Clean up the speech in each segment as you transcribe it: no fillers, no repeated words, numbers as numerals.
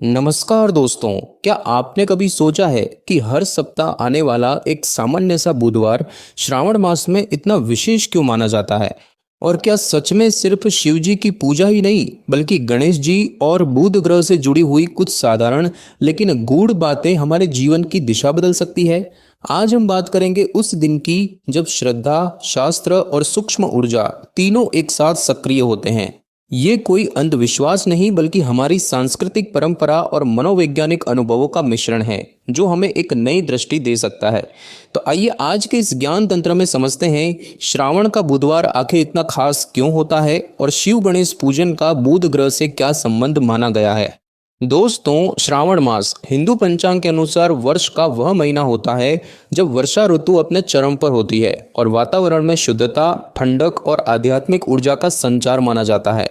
नमस्कार दोस्तों। क्या आपने कभी सोचा है कि हर सप्ताह आने वाला एक सामान्य सा बुधवार श्रावण मास में इतना विशेष क्यों माना जाता है? और क्या सच में सिर्फ शिव जी की पूजा ही नहीं बल्कि गणेश जी और बुध ग्रह से जुड़ी हुई कुछ साधारण लेकिन गूढ़ बातें हमारे जीवन की दिशा बदल सकती है? आज हम बात करेंगे उस दिन की जब श्रद्धा, शास्त्र और सूक्ष्म ऊर्जा तीनों एक साथ सक्रिय होते हैं। ये कोई अंधविश्वास नहीं बल्कि हमारी सांस्कृतिक परंपरा और मनोवैज्ञानिक अनुभवों का मिश्रण है जो हमें एक नई दृष्टि दे सकता है। तो आइए आज के इस ज्ञान तंत्र में समझते हैं श्रावण का बुधवार आखिर इतना खास क्यों होता है और शिव गणेश पूजन का बुध ग्रह से क्या संबंध माना गया है। दोस्तों, श्रावण मास हिंदू पंचांग के अनुसार वर्ष का वह महीना होता है जब वर्षा ऋतु अपने चरम पर होती है और वातावरण में शुद्धता, ठंडक और आध्यात्मिक ऊर्जा का संचार माना जाता है।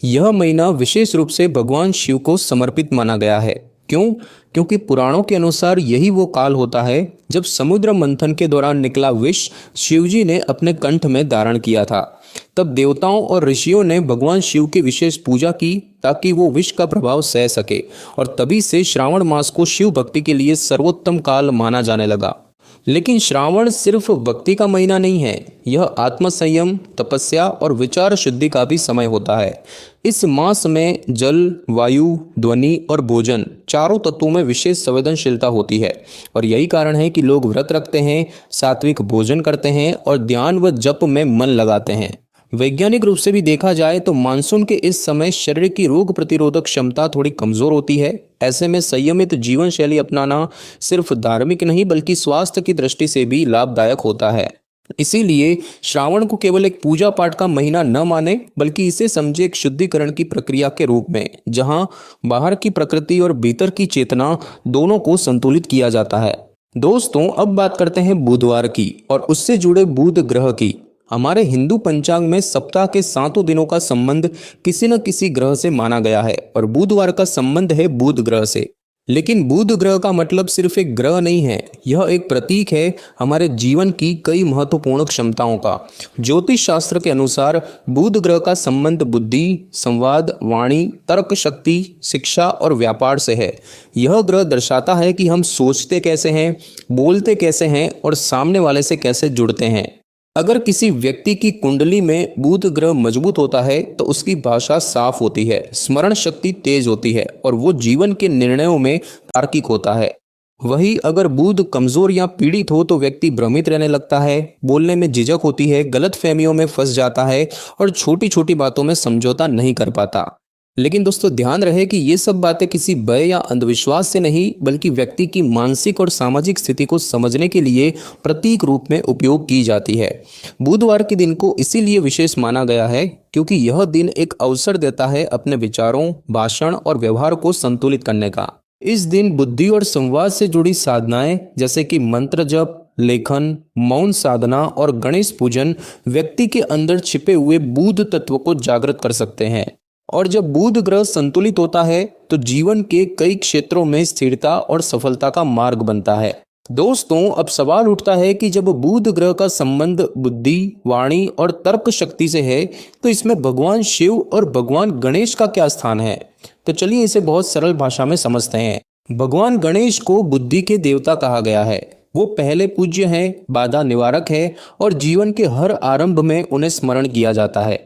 यह महीना विशेष रूप से भगवान शिव को समर्पित माना गया है। क्यों? क्योंकि पुराणों के अनुसार यही वो काल होता है जब समुद्र मंथन के दौरान निकला विष शिवजी ने अपने कंठ में धारण किया था। तब देवताओं और ऋषियों ने भगवान शिव की विशेष पूजा की ताकि वो विष का प्रभाव सह सके, और तभी से श्रावण मास को शिव भक्ति के लिए सर्वोत्तम काल माना जाने लगा। लेकिन श्रावण सिर्फ भक्ति का महीना नहीं है, यह आत्म संयम, तपस्या और विचार शुद्धि का भी समय होता है। इस मास में जल, वायु, ध्वनि और भोजन चारों तत्वों में विशेष संवेदनशीलता होती है, और यही कारण है कि लोग व्रत रखते हैं, सात्विक भोजन करते हैं और ध्यान व जप में मन लगाते हैं। वैज्ञानिक रूप से भी देखा जाए तो मानसून के इस समय शरीर की रोग प्रतिरोधक क्षमता थोड़ी कमजोर होती है। ऐसे में संयमित जीवन शैली अपनाना सिर्फ धार्मिक नहीं बल्कि स्वास्थ्य की दृष्टि से भी लाभदायक होता है। इसीलिए श्रावण को केवल एक पूजा पाठ का महीना न माने बल्कि इसे समझे एक शुद्धिकरण की प्रक्रिया के रूप में, जहां बाहर की प्रकृति और भीतर की चेतना दोनों को संतुलित किया जाता है। दोस्तों, अब बात करते हैं बुधवार की और उससे जुड़े बुध ग्रह की। हमारे हिंदू पंचांग में सप्ताह के 7 दिनों का संबंध किसी न किसी ग्रह से माना गया है और बुधवार का संबंध है बुध ग्रह से। लेकिन बुध ग्रह का मतलब सिर्फ एक ग्रह नहीं है, यह एक प्रतीक है हमारे जीवन की कई महत्वपूर्ण क्षमताओं का। ज्योतिष शास्त्र के अनुसार बुध ग्रह का संबंध बुद्धि, संवाद, वाणी, तर्क शक्ति, शिक्षा और व्यापार से है। यह ग्रह दर्शाता है कि हम सोचते कैसे हैं, बोलते कैसे हैं और सामने वाले से कैसे जुड़ते हैं। अगर किसी व्यक्ति की कुंडली में बुध ग्रह मजबूत होता है तो उसकी भाषा साफ होती है, स्मरण शक्ति तेज होती है और वो जीवन के निर्णयों में तार्किक होता है। वही अगर बुध कमजोर या पीड़ित हो तो व्यक्ति भ्रमित रहने लगता है, बोलने में झिझक होती है, गलत फहमियों में फंस जाता है और छोटी छोटी बातों में समझौता नहीं कर पाता। लेकिन दोस्तों, ध्यान रहे कि ये सब बातें किसी भय या अंधविश्वास से नहीं बल्कि व्यक्ति की मानसिक और सामाजिक स्थिति को समझने के लिए प्रतीक रूप में उपयोग की जाती है। बुधवार के दिन को इसीलिए विशेष माना गया है क्योंकि यह दिन एक अवसर देता है अपने विचारों, भाषण और व्यवहार को संतुलित करने का। इस दिन बुद्धि और संवाद से जुड़ी साधनाएं जैसे कि मंत्र जप, लेखन, मौन साधना और गणेश पूजन व्यक्ति के अंदर छिपे हुए बुध तत्व को जागृत कर सकते हैं। और जब बुध ग्रह संतुलित होता है तो जीवन के कई क्षेत्रों में स्थिरता और सफलता का मार्ग बनता है। दोस्तों, अब सवाल उठता है कि जब बुध ग्रह का संबंध बुद्धि, वाणी और तर्क शक्ति से है तो इसमें भगवान शिव और भगवान गणेश का क्या स्थान है। तो चलिए इसे बहुत सरल भाषा में समझते हैं। भगवान गणेश को बुद्धि के देवता कहा गया है। वो पहले पूज्य हैं, बाधा निवारक है और जीवन के हर आरंभ में उन्हें स्मरण किया जाता है।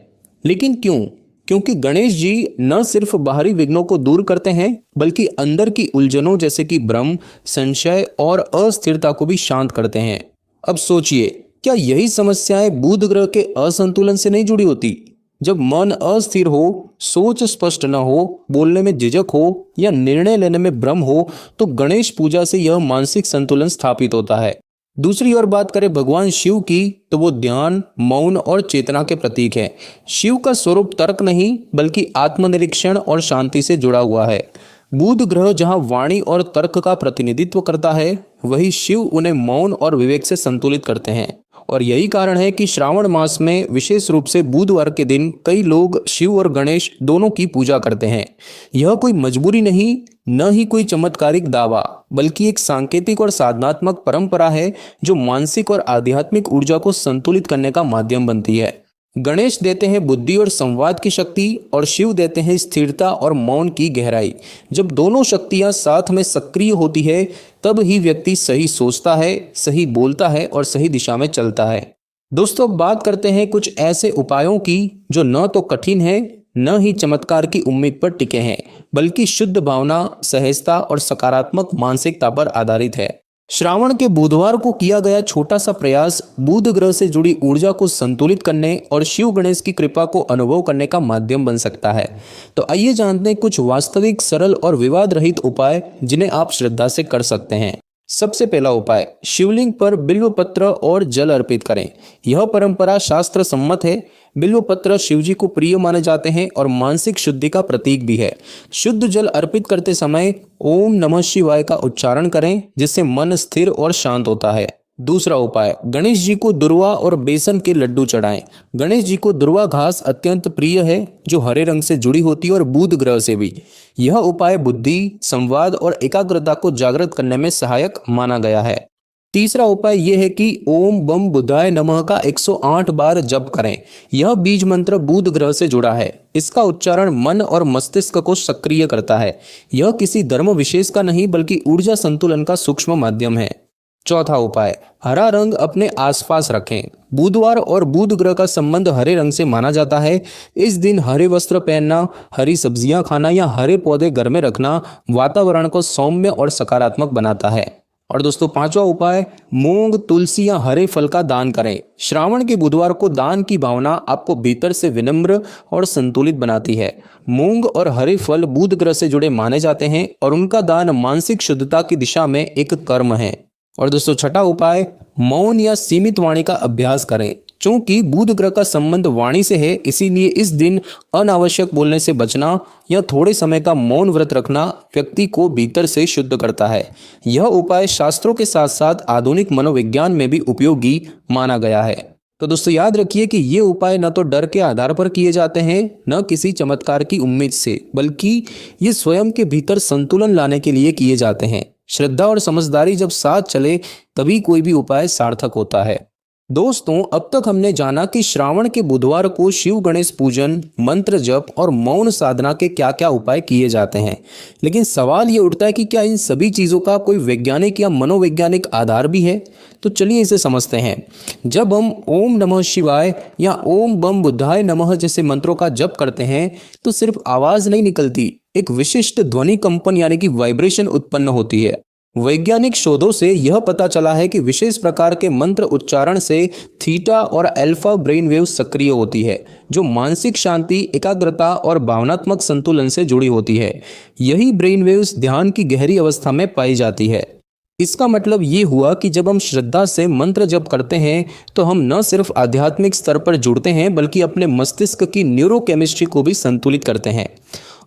लेकिन क्यों? क्योंकि गणेश जी न सिर्फ बाहरी विघ्नों को दूर करते हैं बल्कि अंदर की उलझनों जैसे कि भ्रम, संशय और अस्थिरता को भी शांत करते हैं। अब सोचिए, क्या यही समस्याएं बुध ग्रह के असंतुलन से नहीं जुड़ी होती? जब मन अस्थिर हो, सोच स्पष्ट न हो, बोलने में झिझक हो या निर्णय लेने में भ्रम हो तो गणेश पूजा से यह मानसिक संतुलन स्थापित होता है। दूसरी ओर बात करें भगवान शिव की तो वो ध्यान, मौन और चेतना के प्रतीक है। शिव का स्वरूप तर्क नहीं बल्कि आत्मनिरीक्षण और शांति से जुड़ा हुआ है। बुध ग्रह जहां वाणी और तर्क का प्रतिनिधित्व करता है, वही शिव उन्हें मौन और विवेक से संतुलित करते हैं। और यही कारण है कि श्रावण मास में विशेष रूप से बुधवार के दिन कई लोग शिव और गणेश दोनों की पूजा करते हैं। यह कोई मजबूरी नहीं, न ही कोई चमत्कारिक दावा, बल्कि एक सांकेतिक और साधनात्मक परंपरा है जो मानसिक और आध्यात्मिक ऊर्जा को संतुलित करने का माध्यम बनती है। गणेश देते हैं बुद्धि और संवाद की शक्ति और शिव देते हैं स्थिरता और मौन की गहराई। जब दोनों शक्तियां साथ में सक्रिय होती है तब ही व्यक्ति सही सोचता है, सही बोलता है और सही दिशा में चलता है। दोस्तों, अब बात करते हैं कुछ ऐसे उपायों की जो न तो कठिन है न ही चमत्कार की उम्मीद पर टिके हैं, बल्कि शुद्ध भावना, सहजता और सकारात्मक मानसिकता पर आधारित है। श्रावण के बुधवार को किया गया छोटा सा प्रयास बुध ग्रह से जुड़ी ऊर्जा को संतुलित करने और शिव गणेश की कृपा को अनुभव करने का माध्यम बन सकता है। तो आइए जानते हैं कुछ वास्तविक, सरल और विवाद रहित उपाय जिन्हें आप श्रद्धा से कर सकते हैं। सबसे पहला उपाय, शिवलिंग पर बिल्व पत्र और जल अर्पित करें। यह परंपरा शास्त्र सम्मत है। बिल्व पत्र शिवजी को प्रिय माने जाते हैं और मानसिक शुद्धि का प्रतीक भी है। शुद्ध जल अर्पित करते समय ओम नमः शिवाय का उच्चारण करें, जिससे मन स्थिर और शांत होता है। दूसरा उपाय, गणेश जी को दुर्वा और बेसन के लड्डू चढ़ाएं। गणेश जी को दुर्वा घास अत्यंत प्रिय है, जो हरे रंग से जुड़ी होती है और बुध ग्रह से भी। यह उपाय बुद्धि, संवाद और एकाग्रता को जागृत करने में सहायक माना गया है। तीसरा उपाय यह है कि ओम बम बुधाय नमः का 108 बार जप करें। यह बीज मंत्र बुध ग्रह से जुड़ा है। इसका उच्चारण मन और मस्तिष्क को सक्रिय करता है। यह किसी धर्म विशेष का नहीं, बल्कि ऊर्जा संतुलन का सूक्ष्म माध्यम है। चौथा उपाय, हरा रंग अपने आसपास रखें। बुधवार और बुध ग्रह का संबंध हरे रंग से माना जाता है। इस दिन हरे वस्त्र पहनना, हरी सब्जियां खाना या हरे पौधे घर में रखना वातावरण को सौम्य और सकारात्मक बनाता है। और दोस्तों, पांचवा उपाय, मूंग, तुलसी या हरे फल का दान करें। श्रावण के बुधवार को दान की भावना आपको भीतर से विनम्र और संतुलित बनाती है। मूंग और हरे फल बुध ग्रह से जुड़े माने जाते हैं और उनका दान मानसिक शुद्धता की दिशा में एक कर्म है। और दोस्तों, छठा उपाय, मौन या सीमित वाणी का अभ्यास करें। चूंकि बुध ग्रह का संबंध वाणी से है, इसीलिए इस दिन अनावश्यक बोलने से बचना या थोड़े समय का मौन व्रत रखना व्यक्ति को भीतर से शुद्ध करता है। यह उपाय शास्त्रों के साथ साथ आधुनिक मनोविज्ञान में भी उपयोगी माना गया है। तो दोस्तों, याद रखिए कि ये उपाय न तो डर के आधार पर किए जाते हैं, न किसी चमत्कार की उम्मीद से, बल्कि ये स्वयं के भीतर संतुलन लाने के लिए किए जाते हैं। श्रद्धा और समझदारी जब साथ चले तभी कोई भी उपाय सार्थक होता है। दोस्तों, अब तक हमने जाना कि श्रावण के बुधवार को शिव गणेश पूजन, मंत्र जप और मौन साधना के क्या क्या उपाय किए जाते हैं। लेकिन सवाल ये उठता है कि क्या इन सभी चीज़ों का कोई वैज्ञानिक या मनोवैज्ञानिक आधार भी है? तो चलिए इसे समझते हैं। जब हम ओम नमः शिवाय या ओम बम बुद्धाय नमः जैसे मंत्रों का जप करते हैं तो सिर्फ आवाज़ नहीं निकलती, एक विशिष्ट ध्वनि कंपन यानी कि वाइब्रेशन उत्पन्न होती है। वैज्ञानिक शोधों से यह पता चला है कि विशेष प्रकार के मंत्र उच्चारण से थीटा और अल्फा ब्रेन वेव सक्रिय होती है, जो मानसिक शांति, एकाग्रता और भावनात्मक संतुलन से जुड़ी होती है। यही ब्रेन वेव्स ध्यान की गहरी अवस्था में पाई जाती है। इसका मतलब ये हुआ कि जब हम श्रद्धा से मंत्र जप करते हैं तो हम न सिर्फ आध्यात्मिक स्तर पर जुड़ते हैं, बल्कि अपने मस्तिष्क की न्यूरोकेमिस्ट्री को भी संतुलित करते हैं।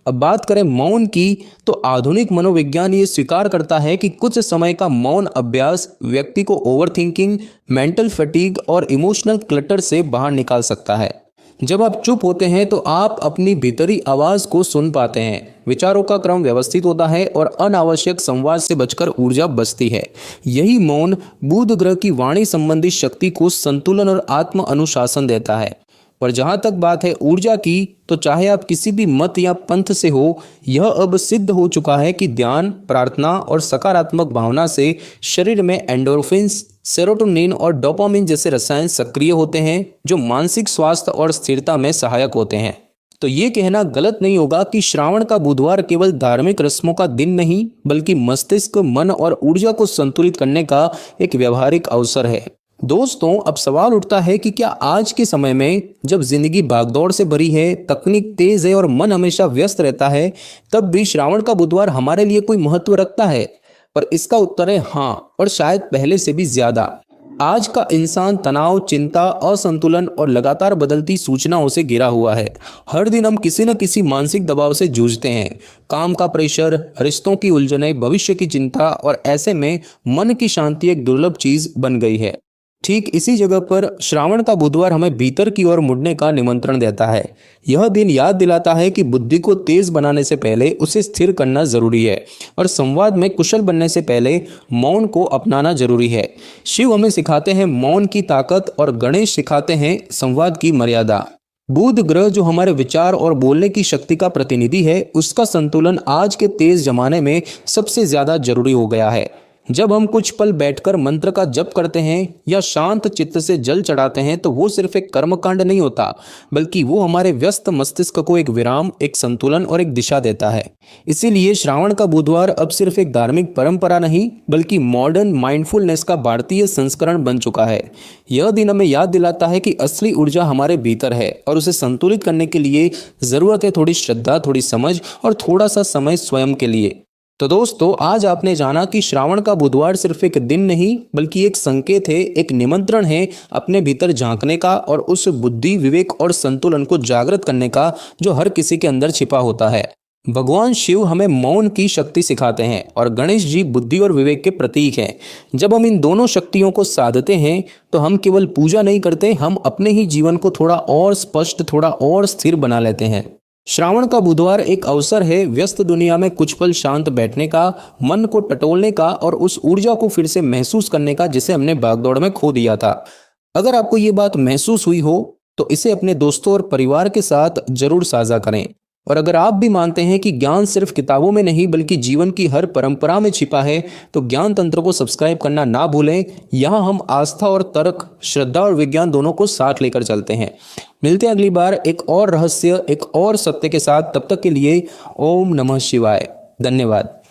अब बात करें मौन की, तो आधुनिक मनोविज्ञान ये स्वीकार करता है कि कुछ समय का मौन अभ्यास व्यक्ति को ओवरथिंकिंग, मेंटल फटीग और इमोशनल क्लटर से बाहर निकाल सकता है। जब आप चुप होते हैं तो आप अपनी भीतरी आवाज़ को सुन पाते हैं, विचारों का क्रम व्यवस्थित होता है और अनावश्यक संवाद से बचकर ऊर्जा बचती है। यही मौन बुध ग्रह की वाणी संबंधी शक्ति को संतुलन और आत्म अनुशासन देता है। पर जहाँ तक बात है ऊर्जा की, तो चाहे आप किसी भी मत या पंथ से हो, यह अब सिद्ध हो चुका है कि ध्यान, प्रार्थना और सकारात्मक भावना से शरीर में एंडोर्फिन्स, सेरोटोनिन और डोपामिन जैसे रसायन सक्रिय होते हैं, जो मानसिक स्वास्थ्य और स्थिरता में सहायक होते हैं। तो ये कहना गलत नहीं होगा कि श्रावण का बुधवार केवल धार्मिक रस्मों का दिन नहीं, बल्कि मस्तिष्क, मन और ऊर्जा को संतुलित करने का एक व्यवहारिक अवसर है। दोस्तों, अब सवाल उठता है कि क्या आज के समय में, जब जिंदगी भागदौड़ से भरी है, तकनीक तेज है और मन हमेशा व्यस्त रहता है, तब भी श्रावण का बुधवार हमारे लिए कोई महत्व रखता है? पर इसका उत्तर है हाँ, और शायद पहले से भी ज्यादा। आज का इंसान तनाव, चिंता, असंतुलन और लगातार बदलती सूचनाओं से घिरा हुआ है। हर दिन हम किसी न किसी मानसिक दबाव से जूझते हैं। काम का प्रेशर, रिश्तों की उलझनें, भविष्य की चिंता, और ऐसे में मन की शांति एक दुर्लभ चीज बन गई है। ठीक इसी जगह पर श्रावण का बुधवार हमें भीतर की ओर मुड़ने का निमंत्रण देता है। यह दिन याद दिलाता है कि बुद्धि को तेज बनाने से पहले उसे स्थिर करना जरूरी है और संवाद में कुशल बनने से पहले मौन को अपनाना जरूरी है। शिव हमें सिखाते हैं मौन की ताकत और गणेश सिखाते हैं संवाद की मर्यादा। बुध ग्रह जो हमारे विचार और बोलने की शक्ति का प्रतिनिधि है, उसका संतुलन आज के तेज जमाने में सबसे ज्यादा जरूरी हो गया है। जब हम कुछ पल बैठकर मंत्र का जप करते हैं या शांत चित्त से जल चढ़ाते हैं तो वो सिर्फ एक कर्मकांड नहीं होता, बल्कि वो हमारे व्यस्त मस्तिष्क को एक विराम, एक संतुलन और एक दिशा देता है। इसीलिए श्रावण का बुधवार अब सिर्फ एक धार्मिक परंपरा नहीं, बल्कि मॉडर्न माइंडफुलनेस का भारतीय संस्करण बन चुका है। यह दिन हमें याद दिलाता है कि असली ऊर्जा हमारे भीतर है और उसे संतुलित करने के लिए जरूरत है थोड़ी श्रद्धा, थोड़ी समझ और थोड़ा सा समय स्वयं के लिए। तो दोस्तों, आज आपने जाना कि श्रावण का बुधवार सिर्फ एक दिन नहीं, बल्कि एक संकेत है, एक निमंत्रण है अपने भीतर झांकने का और उस बुद्धि, विवेक और संतुलन को जागृत करने का जो हर किसी के अंदर छिपा होता है। भगवान शिव हमें मौन की शक्ति सिखाते हैं और गणेश जी बुद्धि और विवेक के प्रतीक हैं। जब हम इन दोनों शक्तियों को साधते हैं तो हम केवल पूजा नहीं करते, हम अपने ही जीवन को थोड़ा और स्पष्ट, थोड़ा और स्थिर बना लेते हैं। श्रावण का बुधवार एक अवसर है व्यस्त दुनिया में कुछ पल शांत बैठने का, मन को टटोलने का और उस ऊर्जा को फिर से महसूस करने का जिसे हमने भागदौड़ में खो दिया था। अगर आपको ये बात महसूस हुई हो तो इसे अपने दोस्तों और परिवार के साथ जरूर साझा करें। और अगर आप भी मानते हैं कि ज्ञान सिर्फ किताबों में नहीं बल्कि जीवन की हर परंपरा में छिपा है, तो ज्ञान तंत्र को सब्सक्राइब करना ना भूलें। यहाँ हम आस्था और तर्क, श्रद्धा और विज्ञान दोनों को साथ लेकर चलते हैं। मिलते हैं अगली बार एक और रहस्य, एक और सत्य के साथ। तब तक के लिए ओम नमः शिवाय। धन्यवाद।